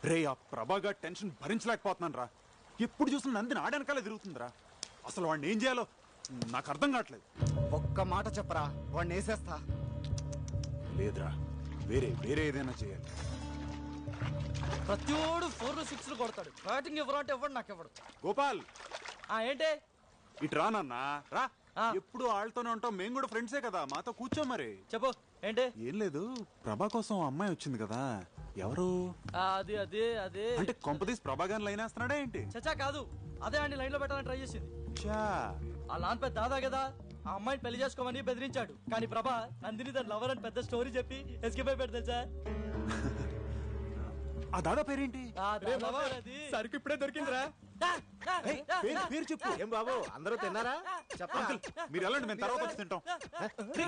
రే ఆ ప్రభాగా టెన్షన్ భరించలేకపోతున్నాను రా. ఎప్పుడు చూసిన నందిని ఆడనకాలే తిరుగుతుందిరా. అసలు వాడిని ఏం చేయాలో నాకు అర్థం కావట్లేదు. ఒక్క మాట చెప్పరా, వాడిని వేసేస్తా. లేదురా, వేరే ఏదైనా చేయాలి. ప్రతివాడు 4 6 కొడతాడు. బ్యాటింగ్ ఎవరు అంటే ఎవడు నాకు ఎవడు. గోపాల్ ఏంటి ఇటు రా నాన్న రా. ఎప్పుడు వాళ్ళతోనే ఉంటాం, మేము కూడా ఫ్రెండ్సే కదా, మాతో కూర్చో. మరి చెప్పు ఏంటి. ఏం లేదు, ప్రభా కోసం అమ్మాయి వచ్చింది కదా, ఎవరు అది అదే అదే అంటే కొంపదీసి ప్రభా గాని లైన్ వేస్తున్నాడా ఏంటి? చచ్చా కాదు, అదే అండి లైన్ లో పెట్టాలని ట్రై చేసింది. ఆ లాన్ పెద్ద దాదా కదా, ఆ అమ్మాయిని పెళ్లి చేసుకోమని బెదిరించాడు. కానీ ప్రభా నందిని తన లవర్ అని పెద్ద స్టోరీ చెప్పి ఎస్కేప్ అయిపోయాడు తెలుసా. ఆ దాదా పేరేంటి? సరుకు ఇప్పుడే దొరికిందిరా. పేరు చెప్పు. ఏం బాబు అందరూ తిన్నారా? అంకుల్ మీరు వెళ్ళండి, మేము తర్వాత వచ్చి తింటాం.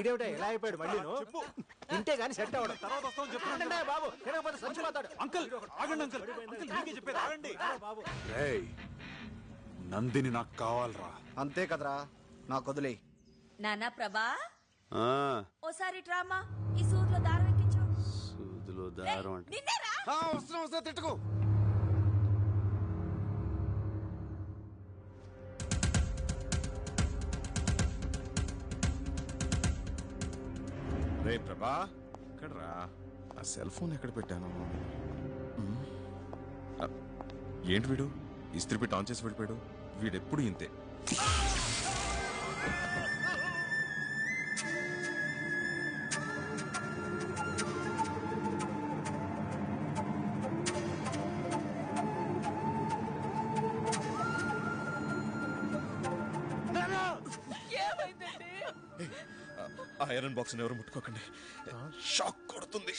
ఇదేమిటా ఎలా అయిపోయాడు మళ్ళీ? చెప్పు. తింటే గానీ సెట్ అవ్వడం. తర్వాత వస్తామని చెప్పండి బాబు, తినకపోతే చచ్చిపోతాడు. అంకుల్ ఆగండి అంకుల్, అంకుల్ మీకే చెప్పేది ఆగండి. రేయ్ నందిని నాకు కావాలరా. అంతే కదరా, నాకు వదిలే. నానా ప్రభా ఓసారి డ్రామా ఈ సూదిలో దారం ఎక్కించు. సూదిలో దారం అంటే నిన్నేరా? వస్తున్నా తిట్టుకో. రే ప్రభా, ఎక్కడరా? ఆ సెల్ ఫోన్ ఎక్కడ పెట్టాను? ఏంటి వీడు ఇస్త్రీ పెట్టి ఆన్ చేసి వెళ్ళిపోయాడు? వీడెప్పుడు ఇంతే. ఐరన్ బాక్స్ ఎవరు ముట్టుకోకండి, షాక్ కొడుతుంది.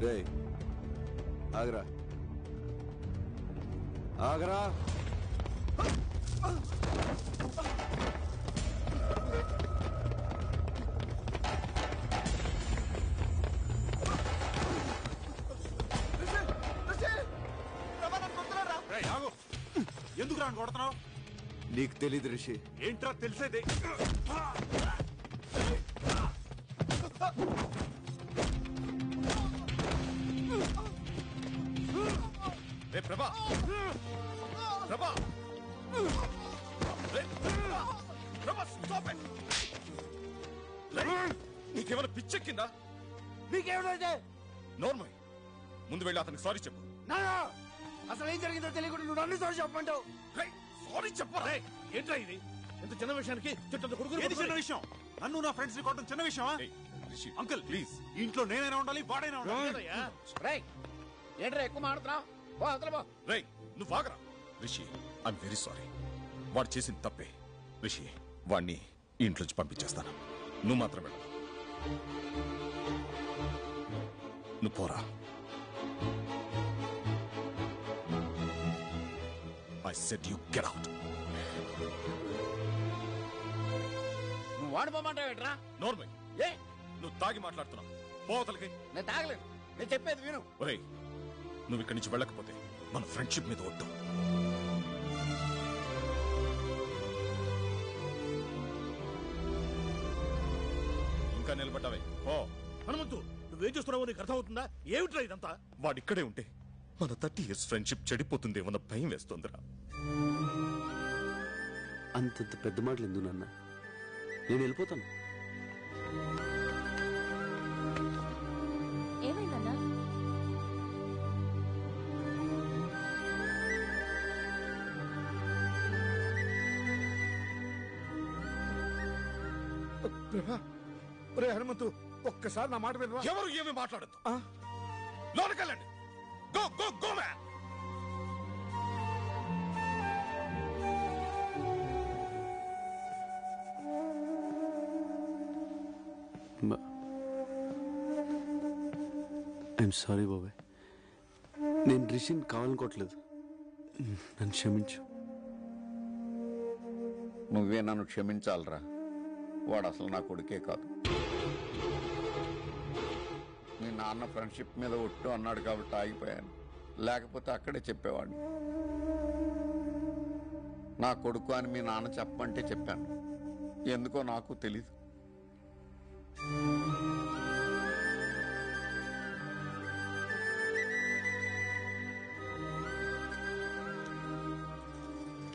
రేయ్ ఆగరా, ఆగరా. ఎందుకు రాని కొడుతున్నావు? నీకు తెలీదు రిషి. ఏంట్రా తెలిసేది? రే ప్రభా, ప్రభా, ప్రభా స్టాప్ ఇట్. నీకేమైనా పిచ్చెక్కిందా? నీకేమిటైతే నోర్మల్, ముందు వెళ్ళి అతనికి సారీ చెప్పు. అసలు ఏం జరిగిందో తెలియకుండా నువ్వు నన్ను సారీ చెప్పమంటావు? సారీ చెప్పరా? ఏంట్రా ఇది? ఎంత చిన్న విషయానికి ఏది చిన్న విషయం? నన్ను నా ఫ్రెండ్స్ ని కొట్టడం చిన్న విషయమా? అంకుల్ ప్లీజ్, ఇంట్లో నేనైనా ఉండాలి, వాడైనా ఉండాలి. ఏంట్రా ఎక్కువ మాడుతున్నావు? రేయ్ నువ్వు ఆగరా. రిషి ఐఎమ్ వెరీ సారీ, వాడు చేసిన తప్పే. రిషి వాడిని ఇంట్లోంచి పంపించేస్తాను, నువ్వు మాత్రం వెళ్ళు. నువ్వు పోరా. I said you get out. నువ్వు వాడిపోమంటావేట్రా? నార్మల్ ఏ నువ్వు తాగి మాట్లాడుతున్నావు, పోతలకి. నేను తాగలేదు, నేను చెప్పేది విను. ఒరేయ్ నువ్వు ఇక్కడి నుంచి వెళ్ళకపోతే మన ఫ్రెండ్షిప్ మీద వద్దు. ఇంకా నిలబడ్డావే ఓ హనుమంతు, నువ్వేం చేస్తున్నావో నీకు అర్థమవుతుందా? ఏమిట్రా ఇదంతా? వాడిక్కడే ఉంటే మన 30 years ఫ్రెండ్షిప్ చెడిపోతుందేమన్న భయం వేస్తుందిరా. అంతంత పెద్ద మాటలు ఎందుకు నాన్న, నేను వెళ్ళిపోతాను. ఏమైందన్నా? ప్రభా, ఒరే హనుమంతు, ఒక్కసారి నా మాట వినరా? ఎవరు ఏమి మాట్లాడద్దు, లోనకెళ్ళండి. Go go go man. I'm sorry బాబాయ్, నేను రిషిని కావాలనుకోవట్లేదు, నన్ను క్షమించు. నువ్వే నన్ను క్షమించాలరా, వాడు అసలు నా కొడుకే కాదు. మీ నాన్న ఫ్రెండ్షిప్ మీద ఒట్టు అన్నాడు కాబట్టి ఆగిపోయాను, లేకపోతే అక్కడే చెప్పేవాడిని. నా కొడుకు అని మీ నాన్న చెప్పమంటే చెప్పాను, ఎందుకో నాకు తెలీదు.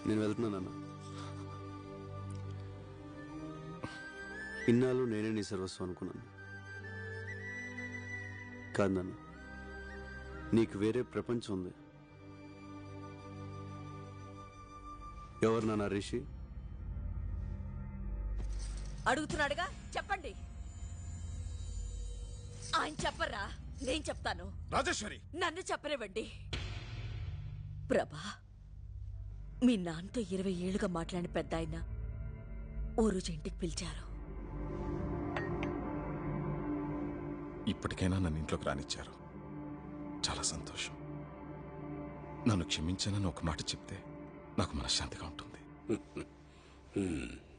నేను వెళ్తున్నానన్నా. ఇన్నాళ్ళు నేనే నీ సర్వస్వం అనుకున్నాను. కాదు నాన్న, నీకు వేరే ప్రపంచం ఉంది. ఎవరు నాన్న రిషి? అడుగుతున్నాడుగా, చెప్పండి. ఆయన చెప్పరా, నేను చెప్తాను. రాజేశ్వరి, నన్ను చెప్పనివ్వండి. ప్రభా, మీ నాన్నతో 20 ఏళ్లుగా మాట్లాడిన పెద్ద ఆయన ఓ రోజు ఇంటికి పిలిచారు. ఇప్పటికైనా నన్ను ఇంట్లోకి రానిచ్చారు, చాలా సంతోషం. నన్ను క్షమించానని ఒక మాట చెప్తే నాకు మనశ్శాంతిగా ఉంటుంది.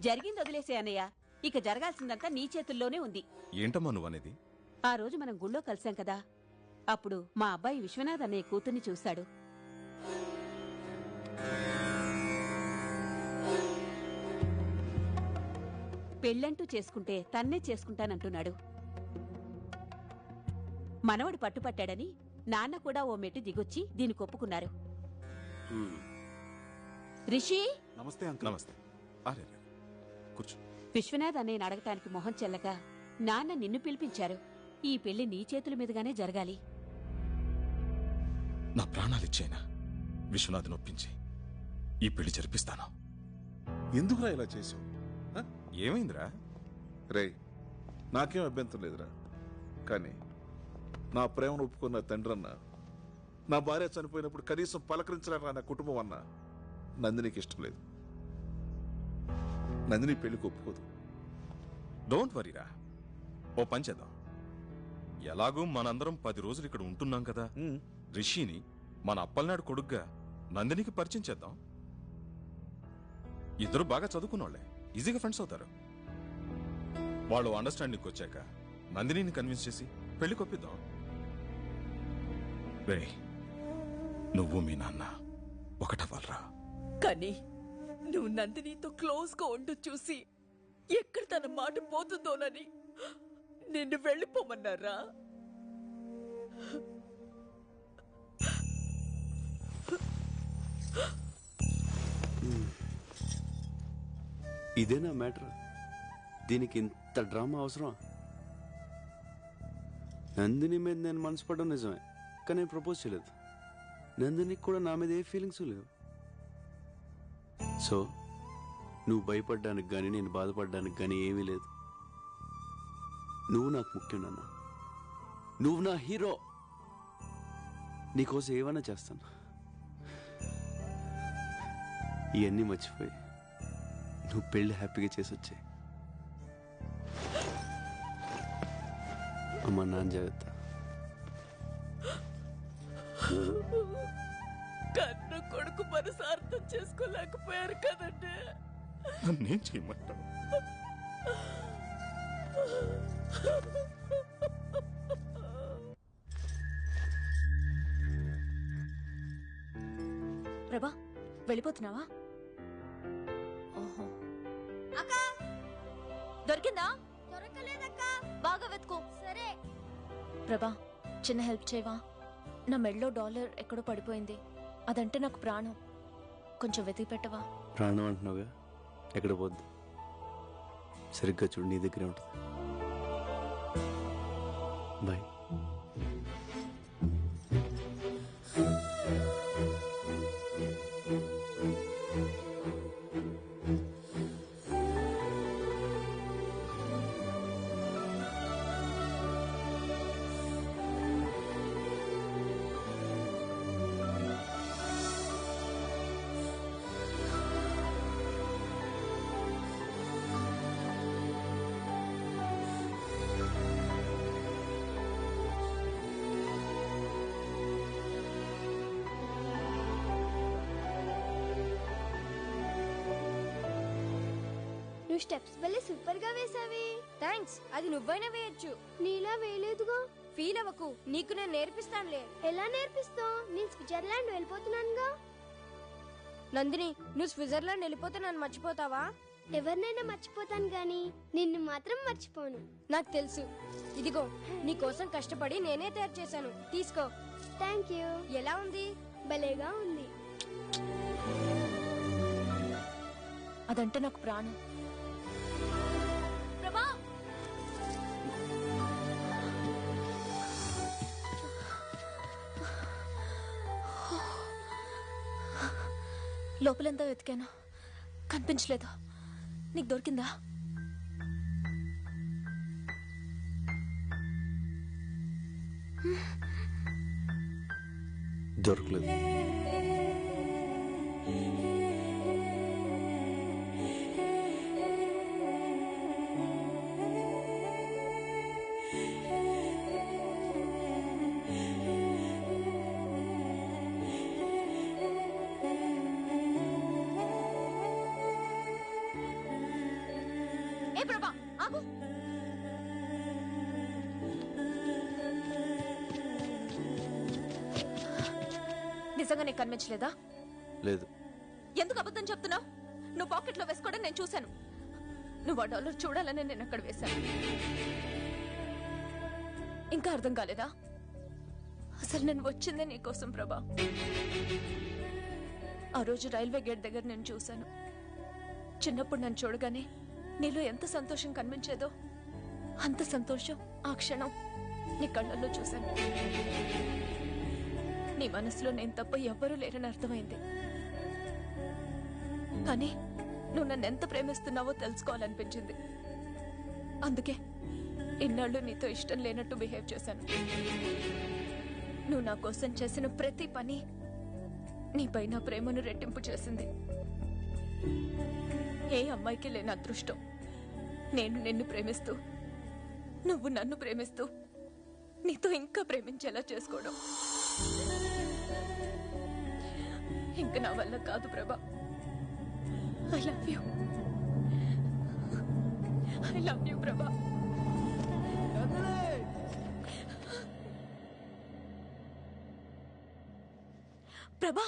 జరిగింది వదిలేసే అన్నయ్య, ఇక జరగాల్సిందంతా నీ చేతుల్లోనే ఉంది. ఏంటమ్మా నువ్వనేది? ఆ రోజు మనం గుళ్ళో కలిసాం కదా, అప్పుడు మా అబ్బాయి విశ్వనాథ్ అన్నయ్య కూతుర్ని చూశాడు. పెళ్ళంటూ చేసుకుంటే తన్నే చేసుకుంటానంటున్నాడు. మనవడు పట్టుపట్టాడని నాన్న కూడా ఓ మెట్టు దిగొచ్చి దీనికి ఒప్పుకున్నారు. రిషి, నమస్తే అంకుల్. నమస్తే. అరే కూర్చో. విశ్వనాథ్ అన్నయ్యని అడగటానికి మొహం చెల్లక నాన్న నిన్ను పిలిపించారు. ఈ పెళ్లి నీ చేతుల మీదుగానే జరగాలి. నా ప్రాణాలిచ్చేనా విశ్వనాథ్ నొప్పించి ఈ పెళ్లి జరిపిస్తాను. ఎందుకురా ఇలా చేసావు? ఏమైందిరా? రే, నాకేం అభ్యంతరం లేదురా, కానీ నా ప్రేమను ఒప్పుకున్న తండ్రన్న, నా భార్య చనిపోయినప్పుడు కనీసం పలకరించలేక నా కుటుంబం అన్న నందినికి ఇష్టం లేదు. నందిని పెళ్లికి ఒప్పుకోదు. డోంట్ వరీరా, ఓ పని చేద్దాం. ఎలాగూ మనందరం 10 రోజులు ఇక్కడ ఉంటున్నాం కదా, రిషిని మన అప్పలనాడు కొడుగ్గా నందినికి పరిచయం చేద్దాం. ఇద్దరు బాగా చదువుకున్నోళ్లే, ఈజీగా ఫ్రెండ్స్ అవుతారు. వాళ్ళు అండర్స్టాండింగ్ వచ్చాక నందినిని కన్విన్స్ చేసి పెళ్లి కొప్పిద్దాం. రే, నువ్వు మీ నాన్న ఒకటవ్వాలరా. కానీ నువ్వు నందినితో క్లోజ్ గా ఉంటూ చూసి ఎక్కడ తన మాట పోతుందోనని నిన్ను వెళ్ళిపోమన్నారా? ఇదేనా మ్యాటర్? దీనికి ఇంత డ్రామా అవసరం? నందిని మీద నేను మనసు పడడం నిజమే, కానీ నేను ప్రపోజ్ చేయలేదు. నందినికి కూడా నా మీద ఏ ఫీలింగ్స్ లేవు. సో నువ్వు భయపడ్డానికి కానీ నేను బాధపడడానికి కానీ ఏమీ లేదు. నువ్వు నాకు ముఖ్యం నాన్న, నువ్వు నా హీరో. నీకోసం ఏమైనా చేస్తాను. ఇవన్నీ మర్చిపోయి నువ్వు పెళ్లి హ్యాపీగా చేసి వచ్చాయి. అమ్మ, నాన్న జాగ్రత్త. కన్న కొడుకు మనసు అర్థం చేసుకోలేకపోయారు కదండి. నన్నేం చేయమంటావు? ప్రభా, వెళ్ళిపోతున్నావా? ఓహో, అక్కా దొరికిందా? దొరకలేదక్కా. బాగా వెతుకో. సరే. ప్రభా, చిన్న హెల్ప్ చేయవా? నా మెడలో డాలర్ ఎక్కడో పడిపోయింది, అదంటే నాకు ప్రాణం. కొంచెం వెతికి పెట్టవా? ప్రాణం అంటున్నావుగా, ఎక్కడ పోద్దు. సరిగ్గా చూడు, నీ దగ్గరే ఉంటుంది. బాయ్. స్టెప్స్ భలే సూపర్ గా వేసావి. థ్యాంక్స్. అది నువ్వైనా వేయొచ్చు, నీలా వేయలేదుగా. ఫీల్ అవ్వకు, నీకు నేను నేర్పిస్తానులే. ఎలా నేర్పిస్తావు? నేను స్విట్జర్లాండ్ వెళ్ళిపోతున్నానుగా. నందిని, నువ్వు స్విట్జర్లాండ్ వెళ్ళిపోతే నన్ను మర్చిపోతావా? ఎవరినైనా మర్చిపోతాను గాని నిన్ను మాత్రం మర్చిపోను. నాకు తెలుసు. ఇదిగో నీ కోసం కష్టపడి నేనే తయారు చేశాను, తీసుకో. Thank you. ఎలా ఉంది? భలేగా ఉంది. అదంటే నాకు ప్రాణం. ప్రభా, లోపలంతా వెతికాను, కనిపించలేదు. నీకు దొరికిందా? దొరకలేదు. ఏ ప్రభా, ఆగు. నిజంగా నీకు కనిపించలేదా? లేదు. ఎందుకు అబద్ధం చెప్తున్నావు? నువ్వు పాకెట్లో వేసుకోవడం నేను చూశాను. నువ్వు ఆ డాలర్ చూడాలని నేను అక్కడ వేశాను. ఇంకా అర్థం కాలేదా? అసలు నేను వచ్చిందే నీకోసం ప్రభా. ఆ రోజు రైల్వే గేట్ దగ్గర నేను చూశాను. చిన్నప్పుడు నన్ను చూడగానే నీలో ఎంత సంతోషం కనిపించేదో అంత సంతోషం ఆ క్షణం నీ కళ్ళల్లో చూశాను. నీ మనసులో నేను తప్ప ఎవ్వరూ లేరని అర్థమైంది. కానీ నువ్వు నన్ను ఎంత ప్రేమిస్తున్నావో తెలుసుకోవాలనిపించింది. అందుకే ఇన్నాళ్ళు నీతో ఇష్టం లేనట్టు బిహేవ్ చేశాను. నువ్వు నా కోసం చేసిన ప్రతి పని నీపై నా ప్రేమను రెట్టింపు చేసింది. ఏ అమ్మాయికి లేని అదృష్టం నేను నిన్ను ప్రేమిస్తూ నువ్వు నన్ను ప్రేమిస్తూ నీతో ఇంకా ప్రేమించేలా చేసుకోవడం. ఇంక నా వల్ల కాదు ప్రభా. I love you. I love you ప్రభా. ప్రభా,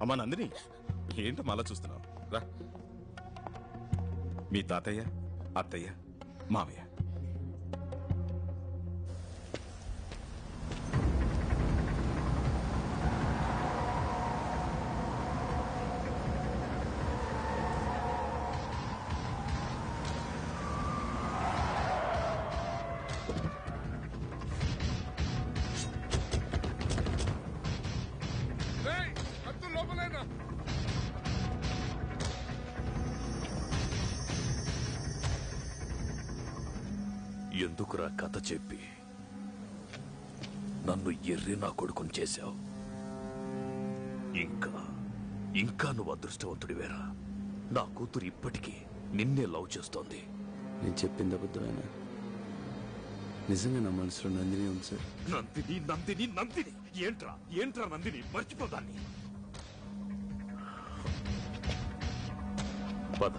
అమ్మా నందిని, ఏంటో మళ్ళా చూస్తున్నావు? రా. మీ తాతయ్య, అత్తయ్య, మామయ్య. ఎందుకురా కథ చెప్పి నన్ను ఎర్రి నా కొడుకుని చేశావు? ఇంకా నువ్వు అదృష్టవంతుడివేరా. నా కూతురు ఇప్పటికీ నిన్నే లవ్ చేస్తోంది. నేను చెప్పింది అబద్ధమేనా? నిజంగా నా మనసులో నందిని ఉంది సార్. నందిని నందిని నందిని ఏంట్రా నందిని, మర్చిపోదాన్ని. పద.